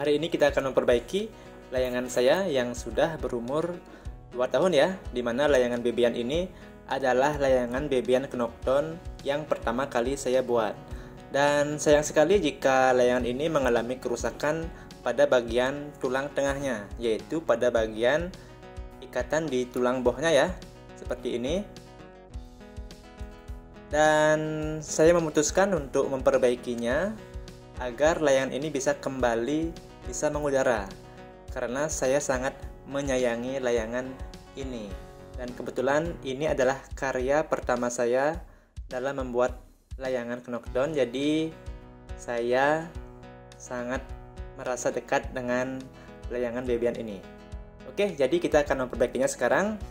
Hari ini kita akan memperbaiki layangan saya yang sudah berumur 2 tahun ya, dimana layangan Bebian ini adalah layangan Bebian Knockdown yang pertama kali saya buat. Dan sayang sekali jika layangan ini mengalami kerusakan pada bagian tulang tengahnya, yaitu pada bagian ikatan di tulang bohnya ya, seperti ini. Dan saya memutuskan untuk memperbaikinya agar layangan ini bisa kembali bisa mengudara, karena saya sangat menyayangi layangan ini. Dan kebetulan ini adalah karya pertama saya dalam membuat layangan Knockdown, jadi saya sangat merasa dekat dengan layangan Bebian ini. Oke, jadi kita akan memperbaikinya sekarang.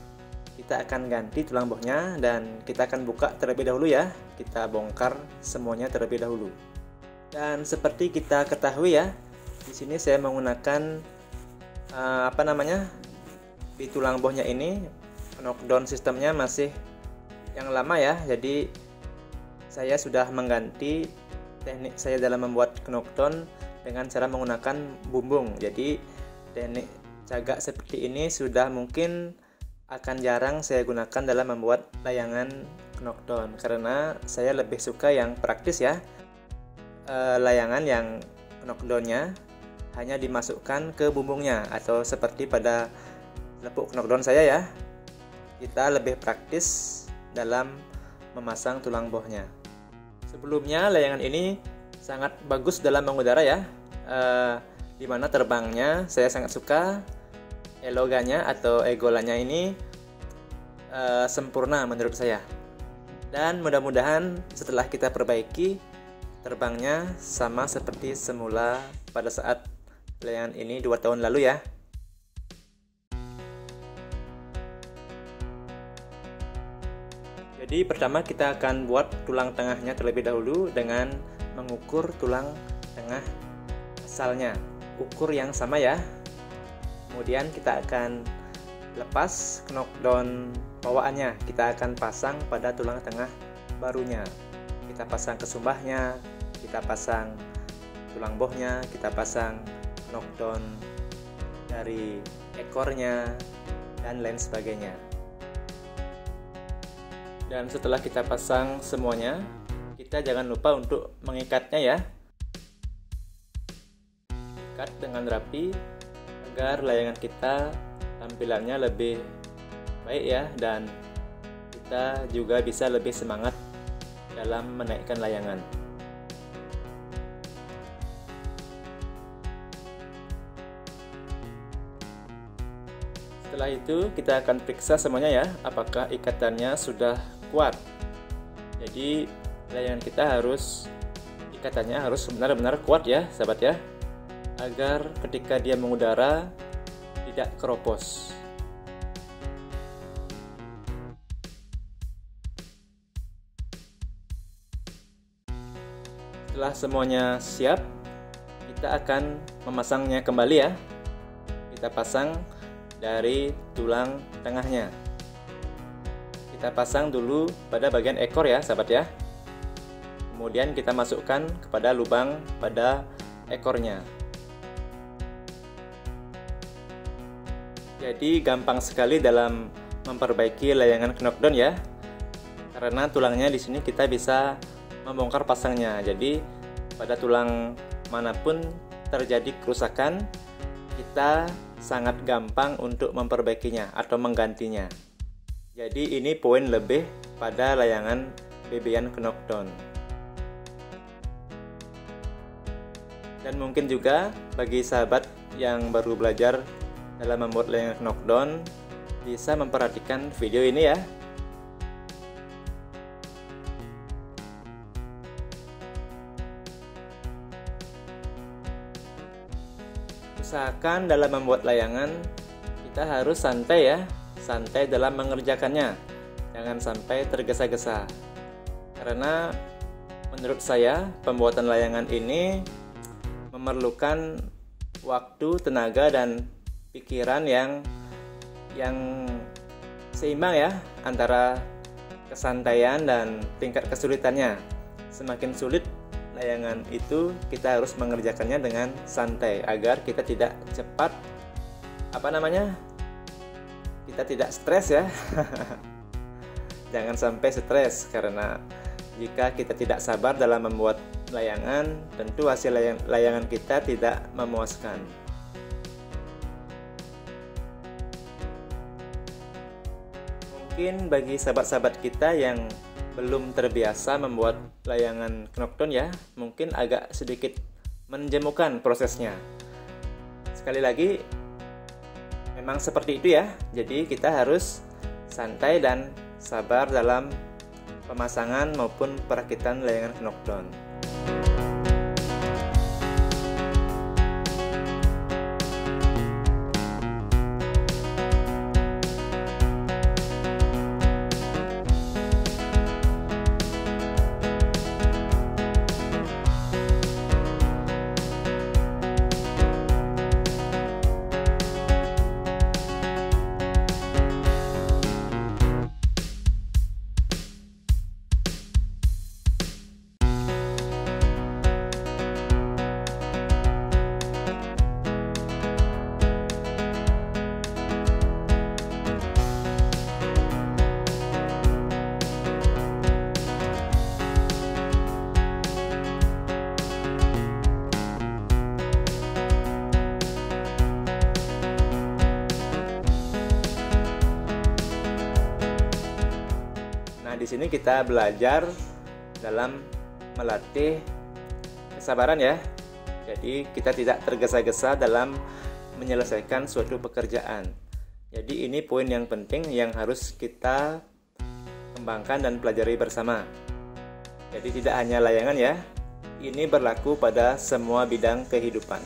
Kita akan ganti tulang bohnya dan kita akan buka terlebih dahulu ya. Kita bongkar semuanya terlebih dahulu. Dan seperti kita ketahui ya, di sini saya menggunakan di tulang bohnya ini knockdown sistemnya masih yang lama ya. Jadi saya sudah mengganti teknik saya dalam membuat knockdown dengan cara menggunakan bumbung. Jadi teknik cagak seperti ini sudah mungkin akan jarang saya gunakan dalam membuat layangan knockdown, karena saya lebih suka yang praktis ya. Layangan yang knockdownnya hanya dimasukkan ke bumbungnya, atau seperti pada lepuk knockdown saya ya, kita lebih praktis dalam memasang tulang bohnya. Sebelumnya layangan ini sangat bagus dalam mengudara ya, dimana terbangnya saya sangat suka. Eloganya atau egolanya ini sempurna menurut saya, dan mudah-mudahan setelah kita perbaiki terbangnya sama seperti semula pada saat layangan ini 2 tahun lalu ya. Jadi pertama kita akan buat tulang tengahnya terlebih dahulu dengan mengukur tulang tengah asalnya, ukur yang sama ya. Kemudian kita akan lepas knockdown bawaannya, kita akan pasang pada tulang tengah barunya. Kita pasang kesumbahnya, kita pasang tulang bohnya, kita pasang knockdown dari ekornya, dan lain sebagainya. Dan setelah kita pasang semuanya, kita jangan lupa untuk mengikatnya ya. Ikat dengan rapi agar layangan kita tampilannya lebih baik ya, dan kita juga bisa lebih semangat dalam menaikkan layangan. Setelah itu kita akan periksa semuanya ya, apakah ikatannya sudah kuat. Jadi layangan kita ikatannya harus benar-benar kuat ya sahabat ya, agar ketika dia mengudara tidak keropos. Setelah semuanya siap, kita akan memasangnya kembali ya. Kita pasang dari tulang tengahnya. Kita pasang dulu pada bagian ekor ya sahabat ya. Kemudian kita masukkan kepada lubang pada ekornya. Jadi gampang sekali dalam memperbaiki layangan knockdown ya, karena tulangnya di sini kita bisa membongkar pasangnya. Jadi pada tulang manapun terjadi kerusakan, kita sangat gampang untuk memperbaikinya atau menggantinya. Jadi ini poin lebih pada layangan Bebian Knockdown. Dan mungkin juga bagi sahabat yang baru belajar dalam membuat layangan knockdown, bisa memperhatikan video ini ya. Usahakan dalam membuat layangan kita harus santai ya, santai dalam mengerjakannya, jangan sampai tergesa-gesa. Karena menurut saya pembuatan layangan ini memerlukan waktu, tenaga, dan pikiran yang seimbang ya, antara kesantaian dan tingkat kesulitannya. Semakin sulit layangan itu kita harus mengerjakannya dengan santai agar kita tidak cepat kita tidak stres ya. Jangan sampai stres, karena jika kita tidak sabar dalam membuat layangan, tentu hasil layangan kita tidak memuaskan. Mungkin bagi sahabat-sahabat kita yang belum terbiasa membuat layangan knockdown ya, mungkin agak sedikit menjemukan prosesnya. Sekali lagi, memang seperti itu ya. Jadi kita harus santai dan sabar dalam pemasangan maupun perakitan layangan knockdown. Di sini kita belajar dalam melatih kesabaran ya. Jadi kita tidak tergesa-gesa dalam menyelesaikan suatu pekerjaan. Jadi ini poin yang penting yang harus kita kembangkan dan pelajari bersama. Jadi tidak hanya layangan ya. Ini berlaku pada semua bidang kehidupan.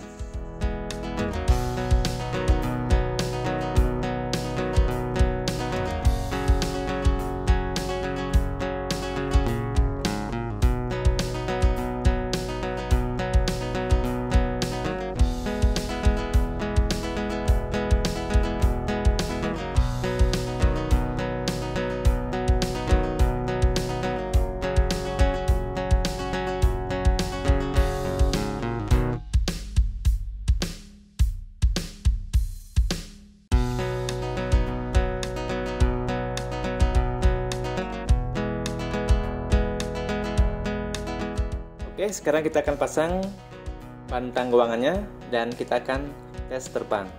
Oke, sekarang kita akan pasang pantang guangannya dan kita akan tes terbang.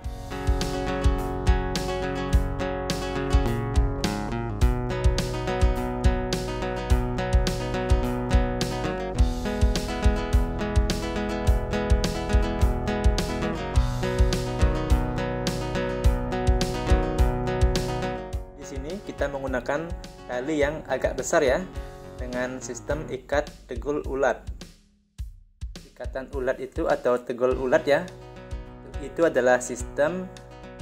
Di sini kita menggunakan tali yang agak besar ya, dengan sistem ikat tegul ulat. Ikatan ulat itu atau tegul ulat ya, itu adalah sistem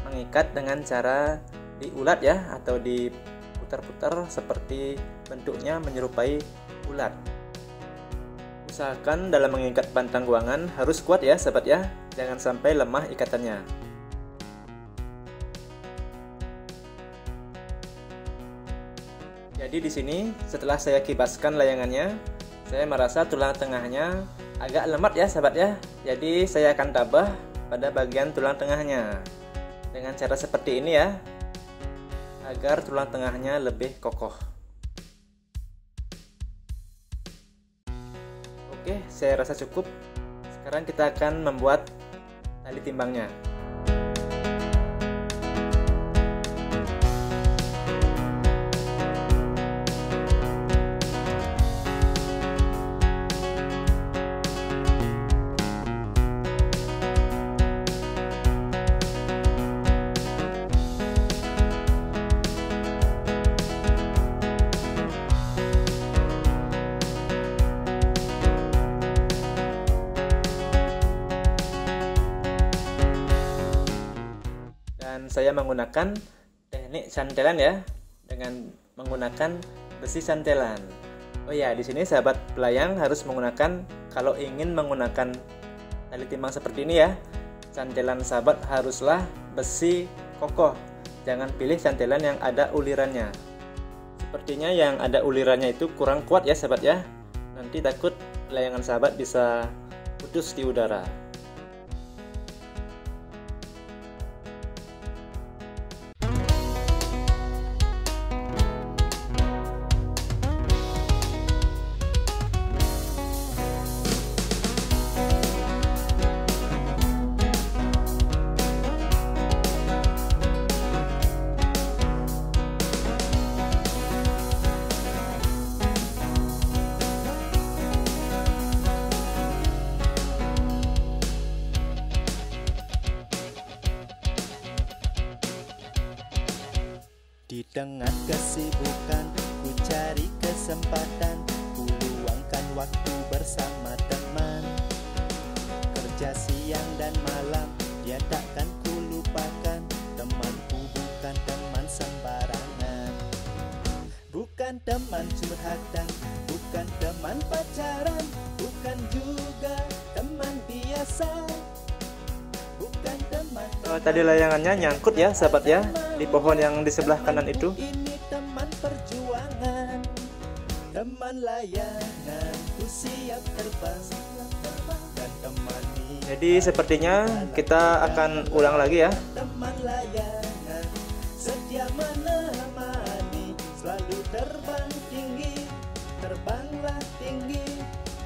mengikat dengan cara diulat ya, atau diputar-putar seperti bentuknya menyerupai ulat. Usahakan dalam mengikat pantang guangan harus kuat ya sahabat ya, jangan sampai lemah ikatannya. Jadi di sini setelah saya kibaskan layangannya, saya merasa tulang tengahnya agak lemot ya sahabat ya. Jadi saya akan tambah pada bagian tulang tengahnya dengan cara seperti ini ya, agar tulang tengahnya lebih kokoh. Oke, saya rasa cukup. Sekarang kita akan membuat tali timbangnya. Dan saya menggunakan teknik santelan ya, dengan menggunakan besi santelan. Oh ya, di sini sahabat pelayang harus menggunakan, kalau ingin menggunakan tali timbang seperti ini ya, santelan sahabat haruslah besi kokoh. Jangan pilih santelan yang ada ulirannya. Sepertinya yang ada ulirannya itu kurang kuat ya sahabat ya. Nanti takut layangan sahabat bisa putus di udara. Di tengah kesibukan, ku cari kesempatan, ku luangkan waktu bersama teman. Kerja siang dan malam, dia takkan ku lupakan. Temanku bukan teman sembarangan, bukan teman curhatan, bukan teman pacaran, bukan juga teman biasa. Tadi layangannya nyangkut ya sahabat ya, di pohon yang di sebelah kanan itu. Ini teman perjuangan, teman layangan, ku siap terbang dan temani. Jadi sepertinya kita akan ulang lagi ya. Teman layangan, setia menemani, selalu terbang tinggi, terbanglah tinggi,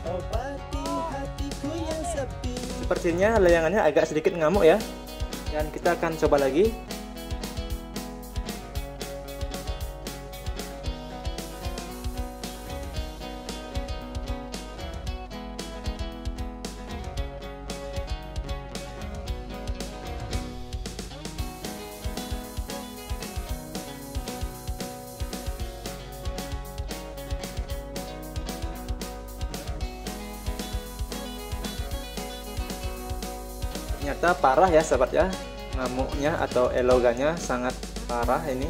obati hatiku yang sepi. Sepertinya layangannya agak sedikit ngamuk ya. Dan kita akan coba lagi. Ternyata parah ya sahabat ya, ngamuknya atau elogannya sangat parah ini.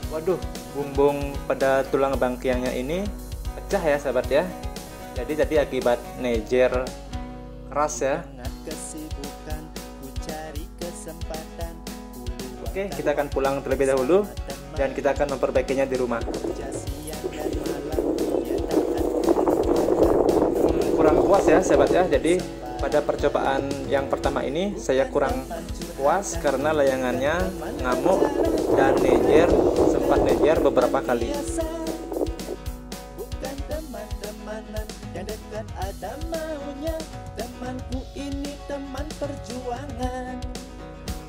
Waduh, bumbung pada tulang bangkiangnya ini pecah ya sahabat ya. Jadi akibat nejer keras ya. Oke, kita akan pulang terlebih dahulu dan kita akan memperbaikinya di rumah. Kurang puas ya sahabat ya, jadi pada percobaan yang pertama ini saya kurang puas karena layangannya ngamuk dan nejer, sempat nejer beberapa kali. Bukan teman-temanan yang dekat ada maunya, temanku ini teman perjuangan,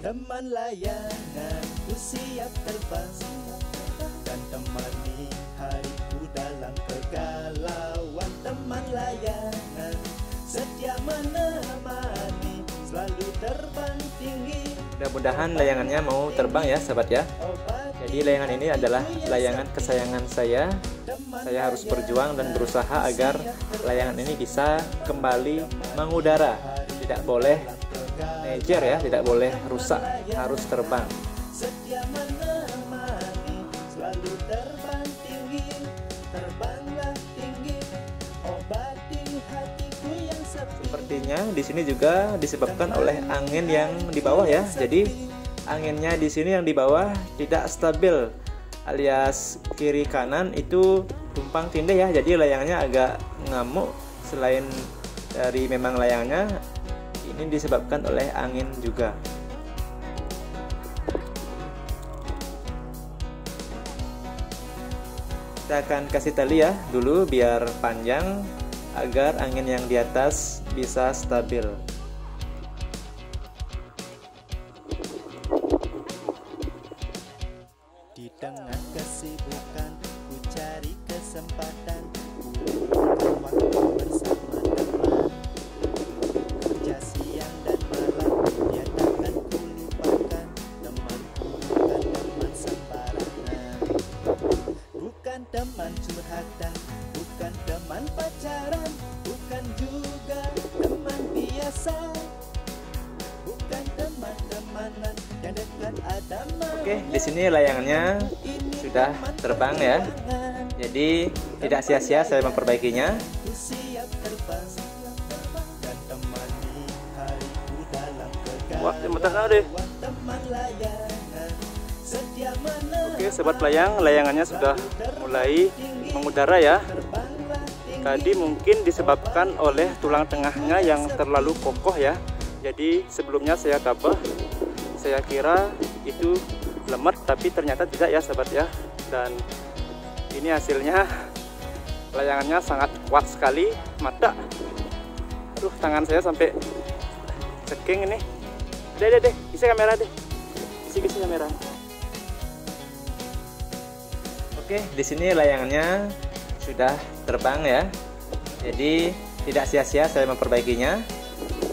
teman layangan, ku siap terbang dan temani hariku dalam kegalauan. Teman layangan, setia menemani, selalu terbang tinggi. Mudah-mudahan layangannya mau terbang ya sahabat ya. Jadi layangan ini adalah layangan kesayangan saya. Saya harus berjuang dan berusaha agar layangan ini bisa kembali mengudara. Tidak boleh nejer ya, tidak boleh rusak, harus terbang. Setia menemani, selalu terbang tinggi, terbanglah tinggi, obati hatiku yang sepi. Sepertinya di sini juga disebabkan oleh angin yang di bawah ya. Jadi anginnya di sini yang di bawah tidak stabil, alias kiri kanan itu tumpang tindih ya. Jadi layangannya agak ngamuk. Selain dari memang layangannya, ini disebabkan oleh angin juga. Kita akan kasih tali ya dulu biar panjang agar angin yang di atas bisa stabil. Di tengah kesibukan, ku cari kesempatan, ku luangkan waktu bersama teman. Kerja siang dan malam, dia takkan ku lupakan. Temanku bukan teman sembarangan, bukan teman curhatan, bukan teman pacaran, bukan juga teman biasa, bukan teman-temanan yang dekat ada maunya. Oke, di sini layangannya sudah terbang ya. Jadi tidak sia-sia saya memperbaikinya. Wah, teman deh. Oke sobat layang, layangannya sudah mulai mengudara ya. Tadi mungkin disebabkan oleh tulang tengahnya yang terlalu kokoh ya. Jadi sebelumnya saya tabah, saya kira itu lemot, tapi ternyata tidak ya sahabat ya. Dan ini hasilnya, layangannya sangat kuat sekali, mata. Aduh, tangan saya sampai ceking ini. Deh, isi kamera deh. Isi kamera. Oke, di sini layangannya sudah terbang ya. Jadi tidak sia-sia saya memperbaikinya.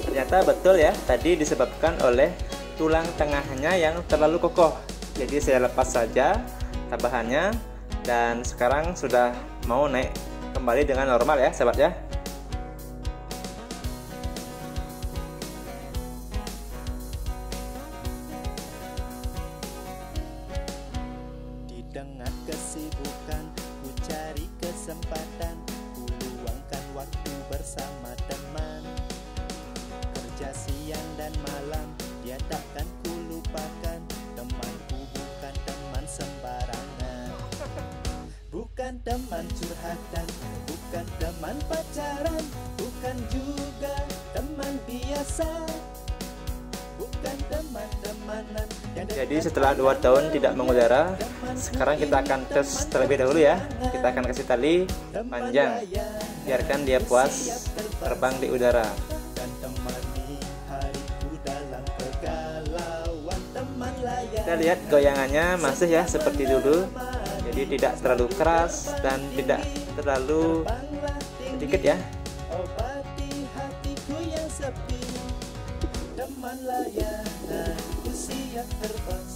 Ternyata betul ya, tadi disebabkan oleh tulang tengahnya yang terlalu kokoh. Jadi saya lepas saja tabahannya dan sekarang sudah mau naik kembali dengan normal ya, sahabat ya. Di tengah kesibukan, ku cari kesempatan, ku luangkan waktu bersama teman. Kerja siang dan malam, dia takkan ku lupakan. Temanku bukan teman sembarangan, bukan teman curhatan, bukan teman pacaran, bukan juga teman biasa, bukan teman-temanan. Jadi setelah 2 tahun tidak mengudara, sekarang kita akan tes terlebih dahulu ya. Kita akan kasih tali panjang, biarkan dia puas terbang di udara. Kita lihat goyangannya masih ya seperti dulu, jadi tidak terlalu keras dan tidak terlalu sedikit ya. Teman layangan usia terbang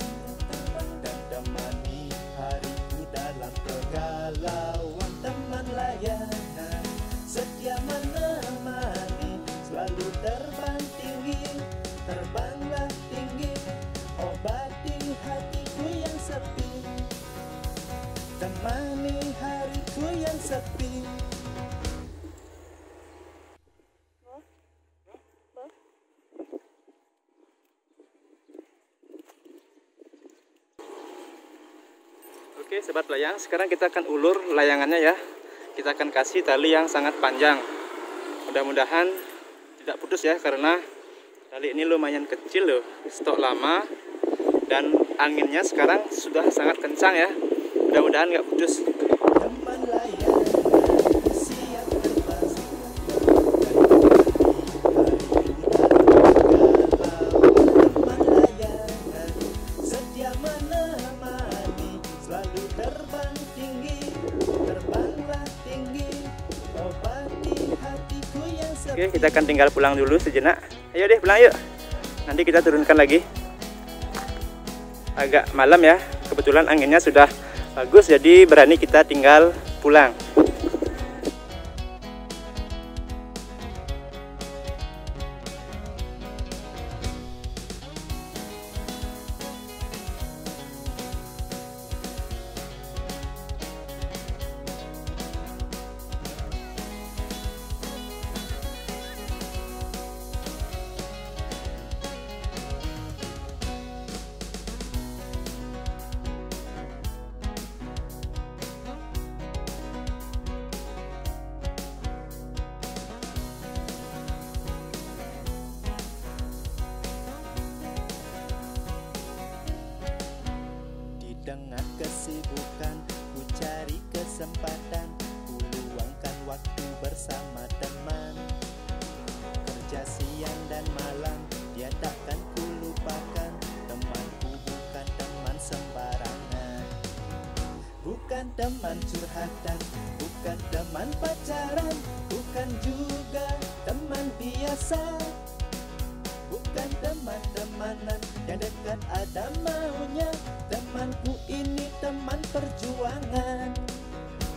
dan temani hariku dalam kegalauan. Teman layangan setia menemani, selalu terbang tinggi, terbanglah tinggi, obati hatiku yang sepi, temani hariku yang sepi. Oke sobat layang, sekarang kita akan ulur layangannya ya. Kita akan kasih tali yang sangat panjang. Mudah-mudahan tidak putus ya, karena tali ini lumayan kecil loh, stok lama. Dan anginnya sekarang sudah sangat kencang ya. Mudah-mudahan nggak putus. Oke, kita akan tinggal pulang dulu sejenak. Ayo deh pulang yuk. Nanti kita turunkan lagi. Agak malam ya. Kebetulan anginnya sudah bagus, jadi berani kita tinggal pulang. Dengan kesibukan, ku cari kesempatan, ku luangkan waktu bersama teman. Kerja siang dan malam, dia takkan ku lupakan. Temanku bukan teman sembarangan, bukan teman curhatan, bukan teman pacaran, bukan juga teman biasa, bukan teman-temanan yang dekat ada maunya. Temanku ini teman perjuangan,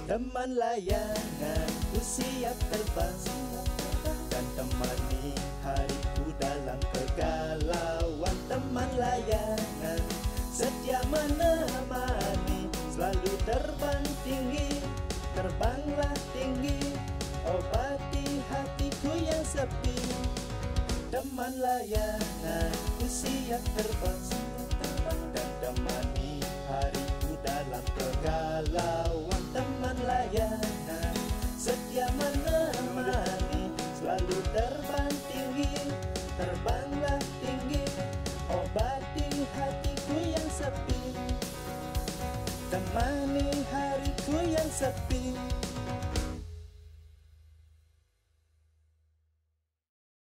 teman layangan ku siap terbang dan temani hariku dalam kegalauan. Teman layangan setia menemani, selalu terbang tinggi, terbanglah tinggi, obati hatiku yang sepi. Teman layangan ku siap terbang dan temani hari pahlawan teman layanan, setia menemani, selalu terbang tinggi, terbanglah tinggi, obati hatiku yang sepi, temani hariku yang sepi.